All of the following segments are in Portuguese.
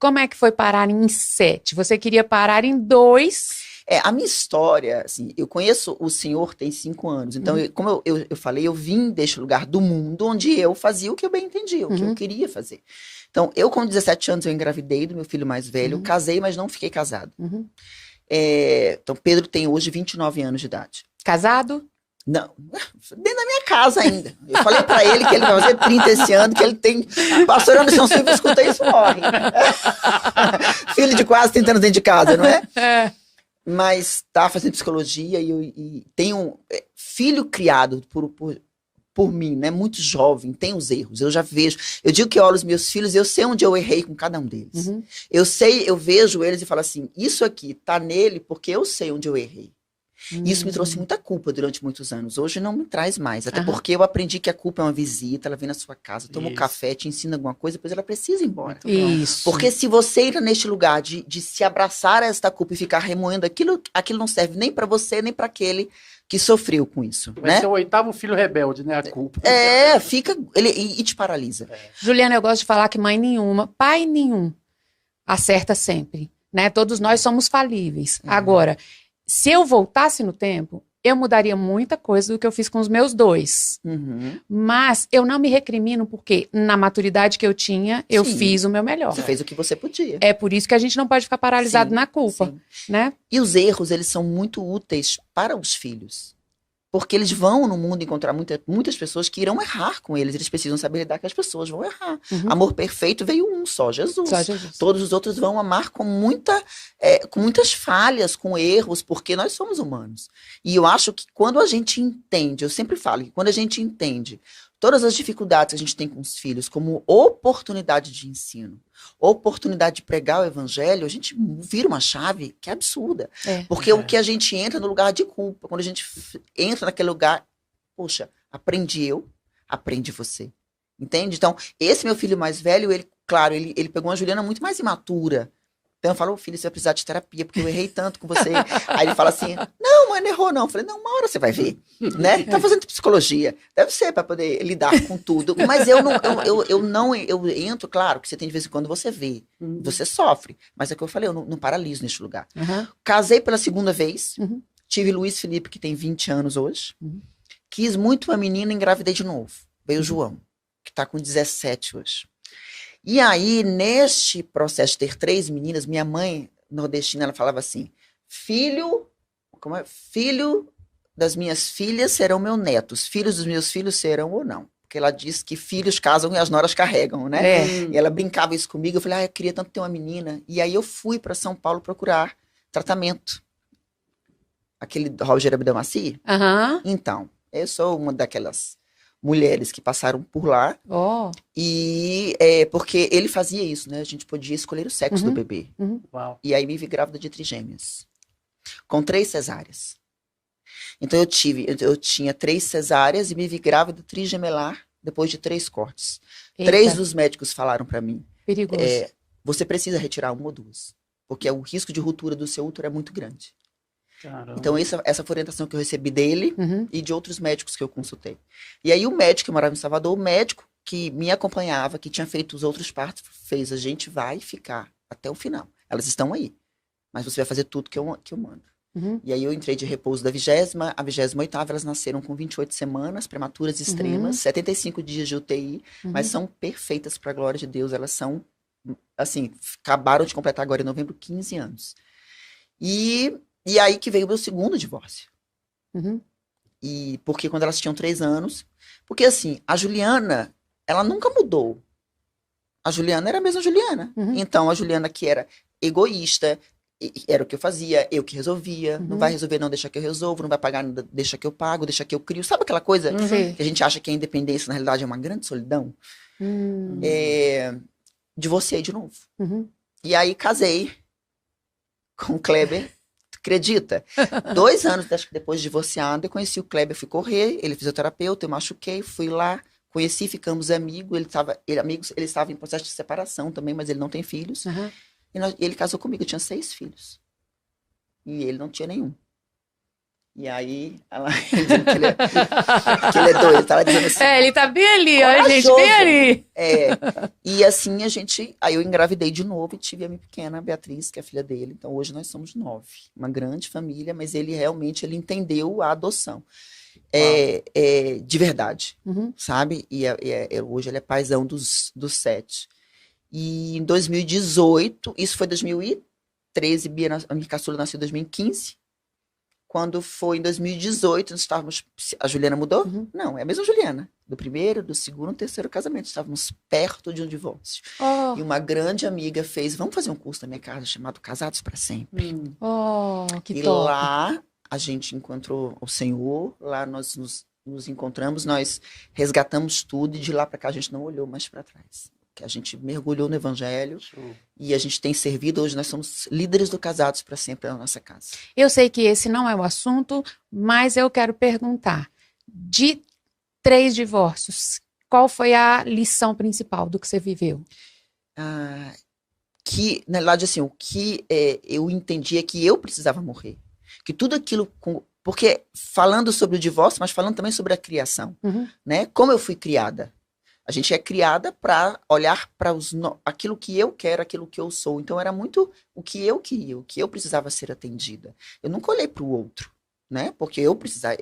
Como é que foi parar em 7? Você queria parar em 2? A minha história, assim, eu conheço o senhor tem 5 anos. Então, como eu falei, eu vim deste lugar do mundo onde eu fazia o que eu bem entendia, o que eu queria fazer. Então, eu com 17 anos, eu engravidei do meu filho mais velho, casei, mas não fiquei casado. Então, Pedro tem hoje 29 anos de idade. Casado? Não, dentro da minha casa ainda. Eu falei pra ele que ele vai fazer 30 esse ano, que ele tem... Pastor Anderson Silva, escuta isso, morre. Filho de quase 30 anos dentro de casa, não é? Mas tá fazendo psicologia e tem um filho criado por mim, né? Muito jovem, tem os erros. Eu já vejo. Eu digo que eu olho os meus filhos e eu sei onde eu errei com cada um deles. Eu vejo eles e falo assim, isso aqui tá nele porque eu sei onde eu errei. Isso me trouxe muita culpa durante muitos anos. Hoje não me traz mais. Até porque eu aprendi que a culpa é uma visita, ela vem na sua casa, toma um café, te ensina alguma coisa, depois ela precisa ir embora. Isso. Porque se você entra neste lugar de se abraçar a esta culpa e ficar remoendo aquilo não serve nem pra você, nem pra aquele que sofreu com isso. Vai né? ser o 8º filho rebelde, né? A culpa. Fica... e te paralisa. Juliana, eu gosto de falar que mãe nenhuma, pai nenhum acerta sempre. Né? Todos nós somos falíveis. Agora... Se eu voltasse no tempo, eu mudaria muita coisa do que eu fiz com os meus 2. Mas eu não me recrimino porque, na maturidade que eu tinha, eu fiz o meu melhor. Você fez o que você podia. É por isso que a gente não pode ficar paralisado na culpa. Né? E os erros, eles são muito úteis para os filhos. Porque eles vão no mundo encontrar muitas pessoas que irão errar com eles. Eles precisam saber lidar que as pessoas vão errar. Amor perfeito veio só Jesus. Todos os outros vão amar com muitas falhas, com erros, porque nós somos humanos. E eu acho que quando a gente entende, eu sempre falo que quando a gente entende todas as dificuldades que a gente tem com os filhos como oportunidade de ensino, oportunidade de pregar o evangelho, a gente vira uma chave que é absurda. Porque o que a gente entra no lugar de culpa, quando a gente entra naquele lugar, poxa, aprendi eu, aprende você. Entende? Então, esse meu filho mais velho, ele pegou uma Juliana muito mais imatura. Então eu falo, filho, você vai precisar de terapia, porque eu errei tanto com você. Aí ele fala assim, não, mãe, não errou não. Eu falei, não, uma hora você vai ver, né? Tá fazendo psicologia. Deve ser para poder lidar com tudo. Mas eu entro, claro, que você tem de vez em quando você vê, você sofre. Mas é o que eu falei, eu não paraliso neste lugar. Casei pela segunda vez, tive Luiz Felipe, que tem 20 anos hoje. Quis muito uma menina, engravidei de novo. Veio o João, que tá com 17 hoje. E aí, neste processo de ter 3 meninas, minha mãe nordestina, ela falava assim, filho das minhas filhas serão meus netos, filhos dos meus filhos serão ou não. Porque ela diz que filhos casam e as noras carregam, né? E ela brincava isso comigo, eu falei, eu queria tanto ter uma menina. E aí eu fui para São Paulo procurar tratamento. Aquele Roger Abdelmaci? Então, eu sou uma daquelas mulheres que passaram por lá. E porque ele fazia isso, né? A gente podia escolher o sexo do bebê. E aí me vi grávida de trigêmeas. Com 3 cesáreas. Então eu tinha 3 cesáreas e me vi grávida trigemelar depois de 3 cortes. 3 dos médicos falaram pra mim. Perigoso. Você precisa retirar 1 ou 2. Porque o risco de ruptura do seu útero é muito grande. Caramba. Então essa foi a orientação que eu recebi dele e de outros médicos que eu consultei. E aí o médico que morava em Salvador, o médico que me acompanhava, que tinha feito os outros partos, fez, a gente vai ficar até o final. Elas estão aí, mas você vai fazer tudo que eu mando. E aí eu entrei de repouso da 20ª, a 28ª, elas nasceram com 28 semanas, prematuras extremas, 75 dias de UTI, mas são perfeitas para a glória de Deus, elas são, assim, acabaram de completar agora em novembro 15 anos. E aí que veio o meu segundo divórcio. E porque quando elas tinham 3 anos... Porque assim, a Juliana, ela nunca mudou. A Juliana era a mesma Juliana. Então, a Juliana que era egoísta, era o que eu fazia, eu que resolvia. Não vai resolver, não, deixa que eu resolvo. Não vai pagar, deixa que eu pago, deixa que eu crio. Sabe aquela coisa que a gente acha que a independência, na realidade, é uma grande solidão? Divorciei de novo. E aí, casei com o Kleber. Acredita? 2 anos depois de divorciado, eu conheci o Kleber, fui correr, ele é fisioterapeuta, eu machuquei, fui lá, conheci, ficamos amigos, ele estava em processo de separação também, mas ele não tem filhos. E ele casou comigo, eu tinha 6 filhos. E ele não tinha nenhum. E aí, ele dizendo que ele é doido, tá lá dizendo assim. Ele tá bem ali, ó, gente, corajoso. bem ali. E assim aí eu engravidei de novo e tive a minha pequena, a Beatriz, que é a filha dele. Então hoje nós somos 9. Uma grande família, mas ele entendeu a adoção. De verdade, sabe? E hoje ele é paizão dos 7. E em 2018, isso foi 2013, a minha caçula nasceu em 2015. Quando foi em 2018, nós estávamos... A Juliana mudou? Não, é a mesma Juliana. Do primeiro, do segundo, terceiro casamento. Estávamos perto de um divórcio. E uma grande amiga fez... Vamos fazer um curso na minha casa chamado Casados para Sempre. Que e top. lá a gente encontrou o Senhor. Lá nós nos encontramos. Nós resgatamos tudo. E de lá para cá a gente não olhou mais para trás. A gente mergulhou no Evangelho e a gente tem servido. Hoje nós somos líderes do Casados para Sempre na nossa casa. Eu sei que esse não é o assunto, mas eu quero perguntar, de 3 divórcios, qual foi a lição principal do que você viveu? Que, na verdade, assim, o que eu entendi é que eu precisava morrer. Que tudo aquilo... Porque falando sobre o divórcio, mas falando também sobre a criação, né? Como eu fui criada. A gente é criada para olhar para aquilo que eu quero, aquilo que eu sou. Então, era muito o que eu queria, o que eu precisava ser atendida. Eu nunca olhei para o outro, né? Porque eu precisava...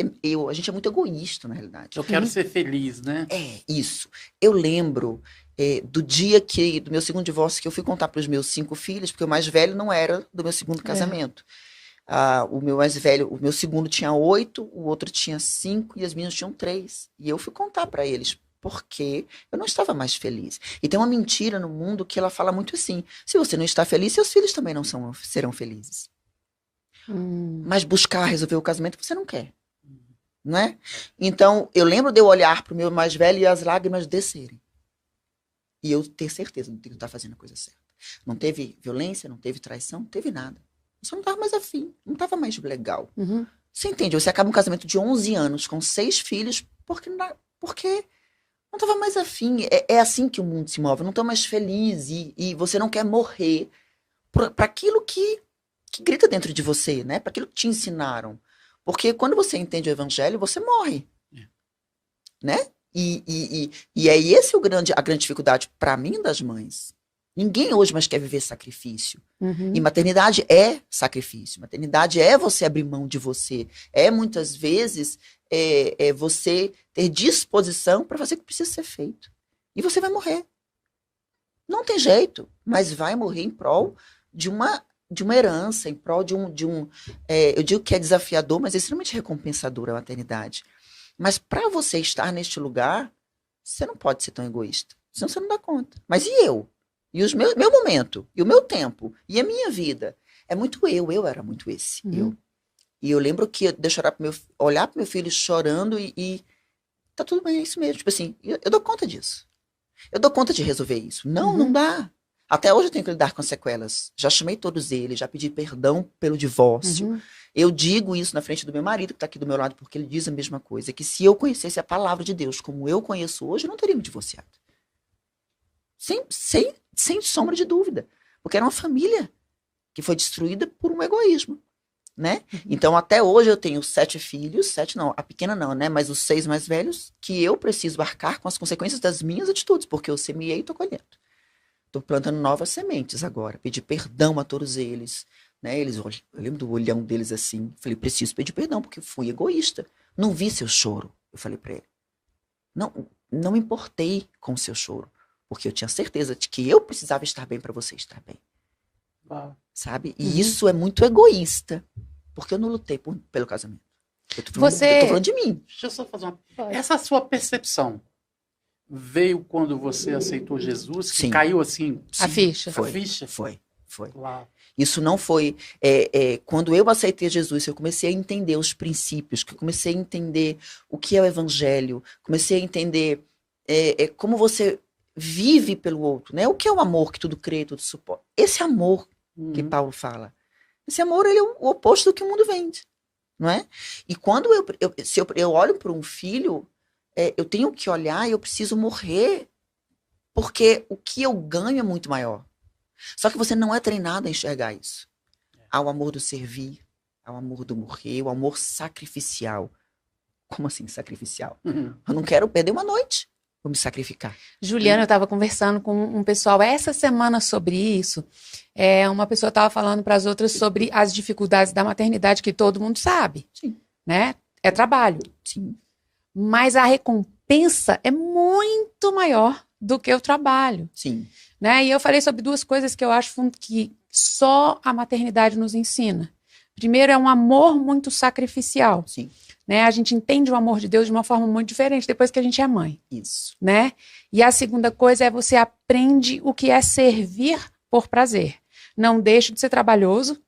A gente é muito egoísta, na realidade. Eu quero ser feliz, né? Isso. Eu lembro do dia do meu segundo divórcio, que eu fui contar para os meus 5 filhos, porque o mais velho não era do meu segundo casamento. O meu mais velho, o meu segundo tinha 8, o outro tinha 5 e as minhas tinham 3. E eu fui contar para eles, porque eu não estava mais feliz. E tem uma mentira no mundo que ela fala muito assim: se você não está feliz, seus filhos também não serão felizes. Mas buscar resolver o casamento você não quer, não é? Então, eu lembro de eu olhar para o meu mais velho e as lágrimas descerem. E eu ter certeza de que eu estava fazendo a coisa certa. Não teve violência, não teve traição, não teve nada. Eu só não estava mais afim, não estava mais legal. Você entende? Você acaba um casamento de 11 anos com 6 filhos porque não estava mais afim. É assim que o mundo se move. Eu não estou mais feliz. E você não quer morrer para aquilo que grita dentro de você, né? Para aquilo que te ensinaram. Porque quando você entende o evangelho, você morre. Né? E é esse a grande dificuldade para mim e das mães. Ninguém hoje mais quer viver sacrifício. E maternidade é sacrifício. Maternidade é você abrir mão de você. Muitas vezes... você ter disposição para fazer o que precisa ser feito. E você vai morrer. Não tem jeito, mas vai morrer em prol de uma herança, em prol de um eu digo que é desafiador, mas é extremamente recompensador a maternidade. Mas para você estar neste lugar, você não pode ser tão egoísta. Senão você não dá conta. Mas e eu? E meu momento? E o meu tempo? E a minha vida? É muito eu era muito esse. Eu. E eu lembro que deixa eu olhar pro meu filho chorando e tá tudo bem, é isso mesmo. Tipo assim, eu dou conta disso. Eu dou conta de resolver isso. Não dá. Até hoje eu tenho que lidar com as sequelas. Já chamei todos eles, já pedi perdão pelo divórcio. Eu digo isso na frente do meu marido, que tá aqui do meu lado, porque ele diz a mesma coisa, que se eu conhecesse a palavra de Deus como eu conheço hoje, eu não teria me divorciado. Sem sombra de dúvida. Porque era uma família que foi destruída por um egoísmo. Né? Então, até hoje eu tenho 7 filhos, 7 não, a pequena não, né? Mas os 6 mais velhos, que eu preciso arcar com as consequências das minhas atitudes, porque eu semeei e tô colhendo. Tô plantando novas sementes agora, pedir perdão a todos eles, né? Eu lembro do olhão deles assim, falei, preciso pedir perdão, porque fui egoísta. Não vi seu choro, eu falei para ele. Não me importei com o seu choro, porque eu tinha certeza de que eu precisava estar bem para você estar bem. Sabe? E isso é muito egoísta. Porque eu não lutei pelo casamento. Eu tô falando de mim. Deixa eu só fazer uma... Essa sua percepção veio quando você aceitou Jesus? Que caiu assim... A ficha. Foi. Claro. Isso não foi... quando eu aceitei Jesus, eu comecei a entender os princípios, que eu comecei a entender o que é o evangelho, comecei a entender como você vive pelo outro, né? O que é o amor que tudo crê, tudo suporta. Esse amor que Paulo fala. Esse amor, ele é o oposto do que o mundo vende, não é? E quando eu olho para um filho, eu tenho que olhar e eu preciso morrer, porque o que eu ganho é muito maior. Só que você não é treinado a enxergar isso. Há o amor do servir, ao amor do morrer, o amor sacrificial. Como assim sacrificial? Eu não quero perder uma noite. Vou me sacrificar. Juliana, eu estava conversando com um pessoal essa semana sobre isso. Uma pessoa estava falando para as outras sobre as dificuldades da maternidade, que todo mundo sabe. Sim. Né? É trabalho. Sim. Mas a recompensa é muito maior do que o trabalho. Sim. Né? E eu falei sobre duas coisas que eu acho que só a maternidade nos ensina. Primeiro, é um amor muito sacrificial. Sim. Né? A gente entende o amor de Deus de uma forma muito diferente depois que a gente é mãe. Isso. Né? E a segunda coisa é você aprende o que é servir por prazer. Não deixa de ser trabalhoso,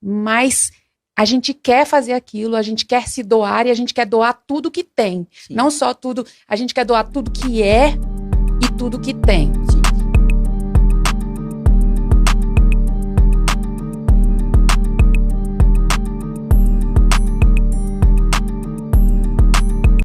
mas a gente quer fazer aquilo, a gente quer se doar e a gente quer doar tudo que tem. Sim. Não só tudo, a gente quer doar tudo que é e tudo que tem. Sim.